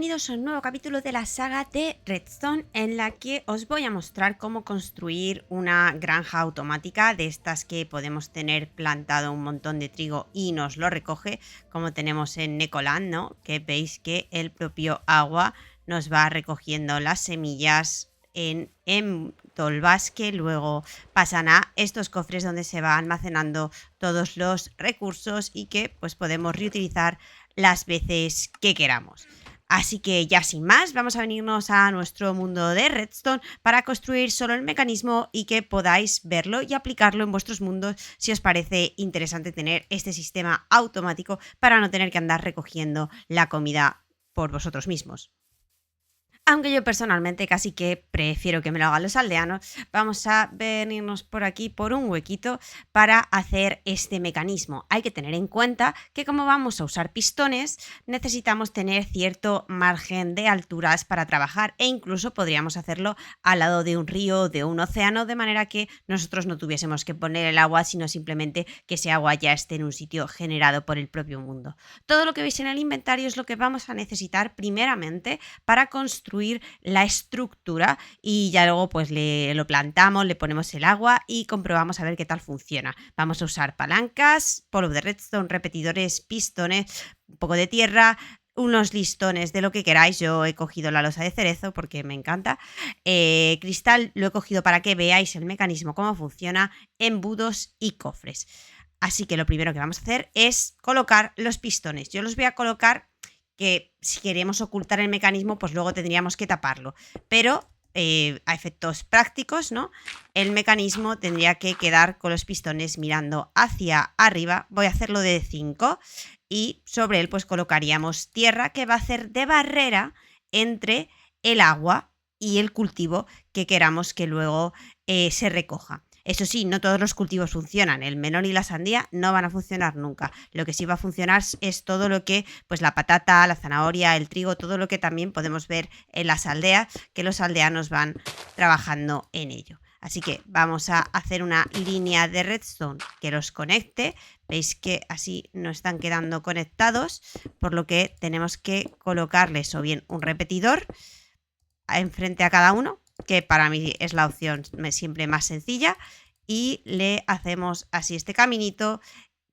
bienvenidos a un nuevo capítulo de la saga de Redstone, en la que os voy a mostrar cómo construir una granja automática de estas que podemos tener plantado un montón de trigo y nos lo recoge, como tenemos en Necoland, ¿no? Que veis que el propio agua nos va recogiendo las semillas en tolvas que luego pasan a estos cofres donde se va almacenando todos los recursos y que pues podemos reutilizar las veces que queramos. Así que ya sin más, vamos a venirnos a nuestro mundo de Redstone para construir solo el mecanismo y que podáis verlo y aplicarlo en vuestros mundos si os parece interesante tener este sistema automático para no tener que andar recogiendo la comida por vosotros mismos. Aunque yo personalmente casi que prefiero que me lo hagan los aldeanos, vamos a venirnos por aquí por un huequito para hacer este mecanismo. Hay que tener en cuenta que como vamos a usar pistones, necesitamos tener cierto margen de alturas para trabajar e incluso podríamos hacerlo al lado de un río o de un océano, de manera que nosotros no tuviésemos que poner el agua, sino simplemente que ese agua ya esté en un sitio generado por el propio mundo. Todo lo que veis en el inventario es lo que vamos a necesitar primeramente para construir la estructura y ya luego pues lo plantamos, le ponemos el agua y comprobamos a ver qué tal funciona. Vamos a usar palancas, polvo de redstone, repetidores, pistones, un poco de tierra, unos listones de lo que queráis. Yo he cogido la losa de cerezo porque me encanta. Cristal lo he cogido para que veáis el mecanismo, cómo funciona, embudos y cofres. Así que lo primero que vamos a hacer es colocar los pistones. Yo los voy a colocar, que si queremos ocultar el mecanismo, pues luego tendríamos que taparlo. Pero a efectos prácticos, ¿no? El mecanismo tendría que quedar con los pistones mirando hacia arriba. Voy a hacerlo de 5 y sobre él pues colocaríamos tierra que va a hacer de barrera entre el agua y el cultivo que queramos que luego se recoja. Eso sí, no todos los cultivos funcionan. El melón y la sandía no van a funcionar nunca. Lo que sí va a funcionar es todo lo que, pues la patata, la zanahoria, el trigo, todo lo que también podemos ver en las aldeas, que los aldeanos van trabajando en ello. Así que vamos a hacer una línea de redstone que los conecte. Veis que así no están quedando conectados, por lo que tenemos que colocarles o bien un repetidor enfrente a cada uno, que para mí es la opción siempre más sencilla, y le hacemos así este caminito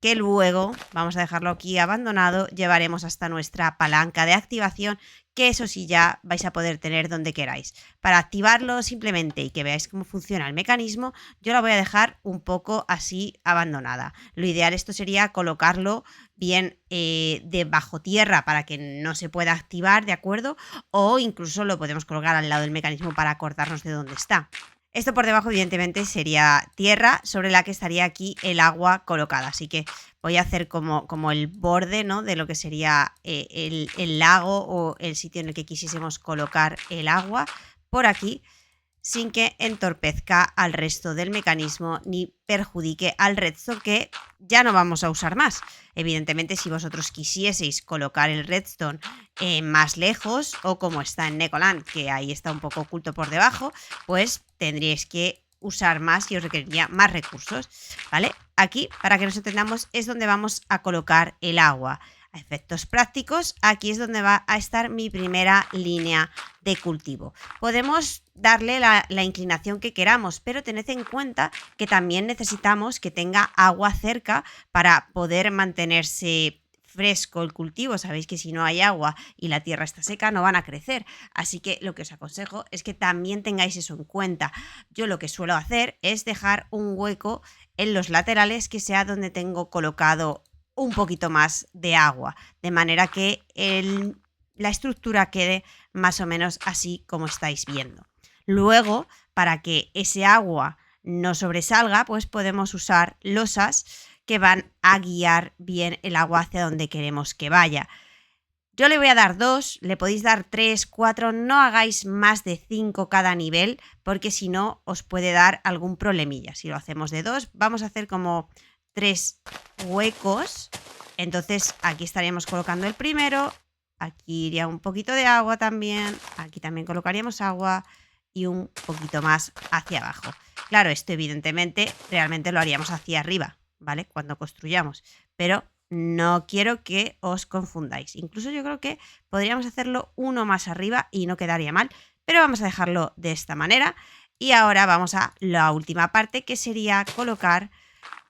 que luego vamos a dejarlo aquí abandonado, llevaremos hasta nuestra palanca de activación, que eso sí ya vais a poder tener donde queráis. Para activarlo simplemente y que veáis cómo funciona el mecanismo, yo la voy a dejar un poco así abandonada. Lo ideal esto sería colocarlo bien de bajo tierra para que no se pueda activar, ¿de acuerdo? O incluso lo podemos colocar al lado del mecanismo para acordarnos de dónde está. Esto por debajo evidentemente sería tierra sobre la que estaría aquí el agua colocada, así que voy a hacer como el borde, ¿no? De lo que sería el lago o el sitio en el que quisiésemos colocar el agua por aquí, sin que entorpezca al resto del mecanismo ni perjudique al redstone, que ya no vamos a usar más. Evidentemente, si vosotros quisieseis colocar el redstone más lejos, o como está en Necoland, que ahí está un poco oculto por debajo, pues tendríais que usar más y os requeriría más recursos, ¿vale? Aquí, para que nos entendamos, es donde vamos a colocar el agua. A efectos prácticos, aquí es donde va a estar mi primera línea de cultivo. Podemos darle la inclinación que queramos, pero tened en cuenta que también necesitamos que tenga agua cerca para poder mantenerse fresco el cultivo. Sabéis que si no hay agua y la tierra está seca no van a crecer, así que lo que os aconsejo es que también tengáis eso en cuenta. Yo lo que suelo hacer es dejar un hueco en los laterales que sea donde tengo colocado un poquito más de agua, de manera que la estructura quede más o menos así como estáis viendo. Luego, para que ese agua no sobresalga, pues podemos usar losas que van a guiar bien el agua hacia donde queremos que vaya. Yo le voy a dar 2, le podéis dar 3, 4, no hagáis más de 5 cada nivel, porque si no os puede dar algún problemilla. Si lo hacemos de 2, vamos a hacer como 3 huecos. Entonces aquí estaríamos colocando el primero, aquí iría un poquito de agua también, aquí también colocaríamos agua y un poquito más hacia abajo. Claro, esto evidentemente realmente lo haríamos hacia arriba, ¿vale? Cuando construyamos, pero no quiero que os confundáis. Incluso yo creo que podríamos hacerlo uno más arriba y no quedaría mal, pero vamos a dejarlo de esta manera. Y ahora vamos a la última parte, que sería colocar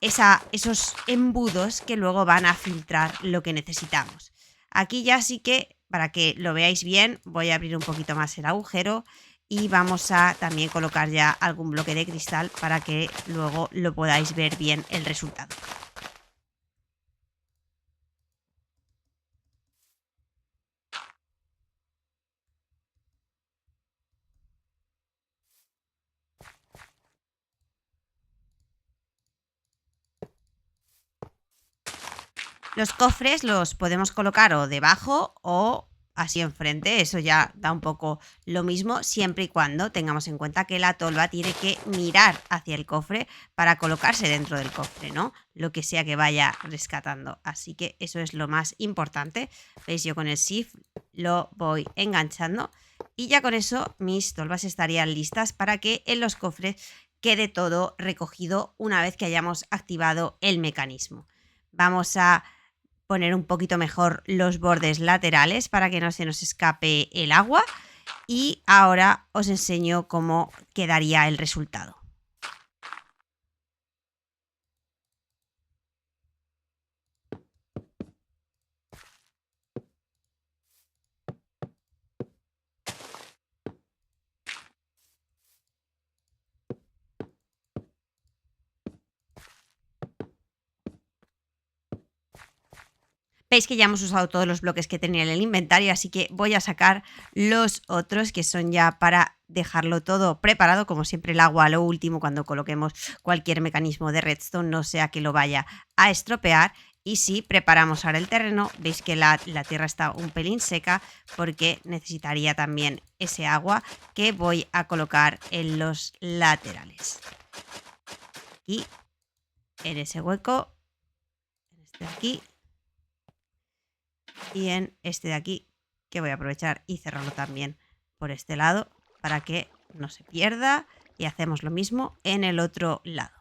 esos embudos que luego van a filtrar lo que necesitamos. Aquí ya sí que, para que lo veáis bien, voy a abrir un poquito más el agujero y vamos a también colocar ya algún bloque de cristal para que luego lo podáis ver bien el resultado. Los cofres los podemos colocar o debajo o así enfrente, eso ya da un poco lo mismo, siempre y cuando tengamos en cuenta que la tolva tiene que mirar hacia el cofre para colocarse dentro del cofre, ¿no? Lo que sea que vaya rescatando. Así que eso es lo más importante. ¿Veis? Yo con el Shift lo voy enganchando y ya con eso mis tolvas estarían listas para que en los cofres quede todo recogido una vez que hayamos activado el mecanismo. Vamos a poner un poquito mejor los bordes laterales para que no se nos escape el agua y ahora os enseño cómo quedaría el resultado. Veis que ya hemos usado todos los bloques que tenía en el inventario, así que voy a sacar los otros que son ya para dejarlo todo preparado. Como siempre, el agua a lo último cuando coloquemos cualquier mecanismo de redstone, no sea que lo vaya a estropear. Y si preparamos ahora el terreno, veis que la tierra está un pelín seca porque necesitaría también ese agua que voy a colocar en los laterales. Y en ese hueco, en este de aquí y en este de aquí, que voy a aprovechar y cerrarlo también por este lado para que no se pierda, y hacemos lo mismo en el otro lado.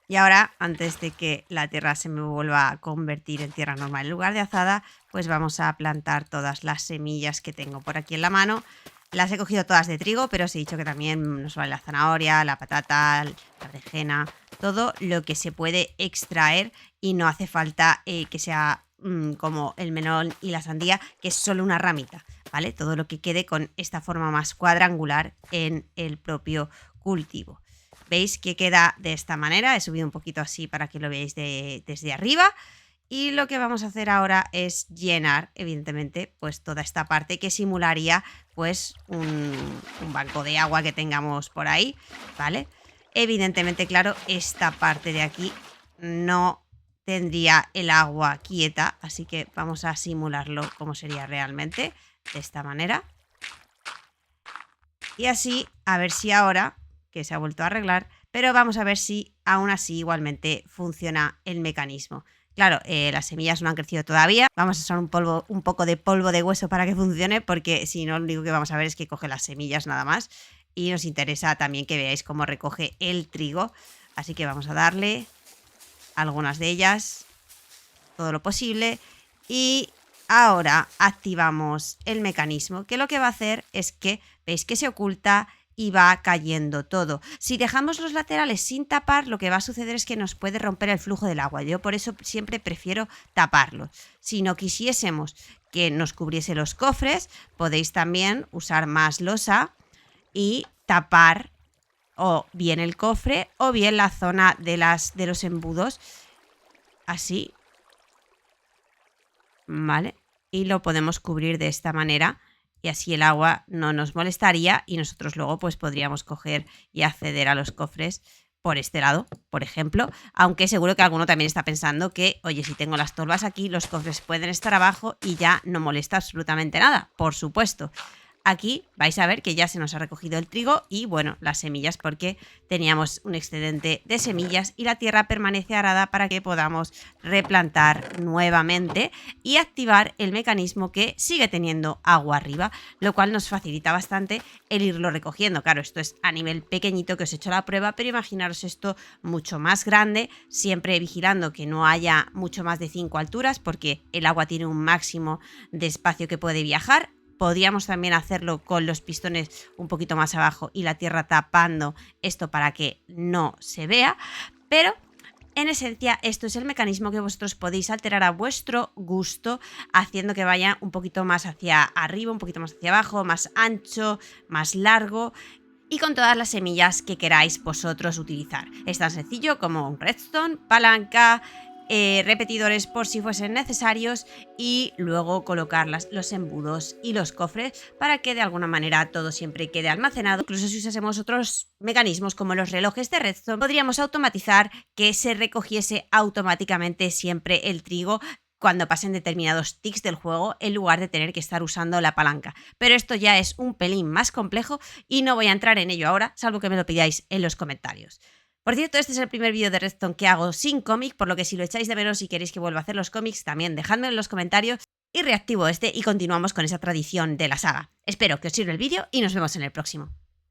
Y ahora, antes de que la tierra se me vuelva a convertir en tierra normal en lugar de azada, pues vamos a plantar todas las semillas que tengo por aquí en la mano. Las he cogido todas de trigo, pero os he dicho que también nos vale la zanahoria, la patata, la berenjena, todo lo que se puede extraer y no hace falta que sea como el melón y la sandía, que es solo una ramita, ¿vale? Todo lo que quede con esta forma más cuadrangular en el propio cultivo. Veis que queda de esta manera. He subido un poquito así para que lo veáis desde arriba. Y lo que vamos a hacer ahora es llenar, evidentemente, pues toda esta parte que simularía pues un banco de agua que tengamos por ahí, ¿vale? Evidentemente, claro, esta parte de aquí no tendría el agua quieta, así que vamos a simularlo como sería realmente, de esta manera. Y así, a ver si ahora, que se ha vuelto a arreglar, pero vamos a ver si aún así igualmente funciona el mecanismo. Claro, las semillas no han crecido todavía. Vamos a usar un poco de polvo de hueso para que funcione, porque si no, lo único que vamos a ver es que coge las semillas nada más. Y nos interesa también que veáis cómo recoge el trigo. Así que vamos a darle algunas de ellas, todo lo posible. Y ahora activamos el mecanismo, que lo que va a hacer es que, veis que se oculta y va cayendo todo. Si dejamos los laterales sin tapar, lo que va a suceder es que nos puede romper el flujo del agua. Yo por eso siempre prefiero taparlos. Si no quisiésemos que nos cubriese los cofres, podéis también usar más losa y tapar o bien el cofre o bien la zona de los embudos. Así, ¿vale? Y lo podemos cubrir de esta manera. Y así el agua no nos molestaría y nosotros luego pues podríamos coger y acceder a los cofres por este lado, por ejemplo. Aunque seguro que alguno también está pensando que, oye, si tengo las tolvas aquí, los cofres pueden estar abajo y ya no molesta absolutamente nada, por supuesto. aquí vais a ver que ya se nos ha recogido el trigo y bueno, las semillas, porque teníamos un excedente de semillas y la tierra permanece arada para que podamos replantar nuevamente y activar el mecanismo que sigue teniendo agua arriba, lo cual nos facilita bastante el irlo recogiendo. Claro, esto es a nivel pequeñito que os he hecho la prueba, pero imaginaros esto mucho más grande, siempre vigilando que no haya mucho más de 5 alturas, porque el agua tiene un máximo de espacio que puede viajar. Podríamos también hacerlo con los pistones un poquito más abajo y la tierra tapando esto para que no se vea, pero en esencia esto es el mecanismo que vosotros podéis alterar a vuestro gusto, haciendo que vaya un poquito más hacia arriba, un poquito más hacia abajo, más ancho, más largo y con todas las semillas que queráis vosotros utilizar. Es tan sencillo como un redstone, palanca, repetidores por si fuesen necesarios y luego colocar los embudos y los cofres para que de alguna manera todo siempre quede almacenado. Incluso si usásemos otros mecanismos como los relojes de redstone, podríamos automatizar que se recogiese automáticamente siempre el trigo cuando pasen determinados tics del juego en lugar de tener que estar usando la palanca. Pero esto ya es un pelín más complejo y no voy a entrar en ello ahora, salvo que me lo pidáis en los comentarios. Por cierto, este es el primer vídeo de Redstone que hago sin cómic, por lo que si lo echáis de menos y queréis que vuelva a hacer los cómics, también dejadme en los comentarios y reactivo este y continuamos con esa tradición de la saga. Espero que os sirva el vídeo y nos vemos en el próximo.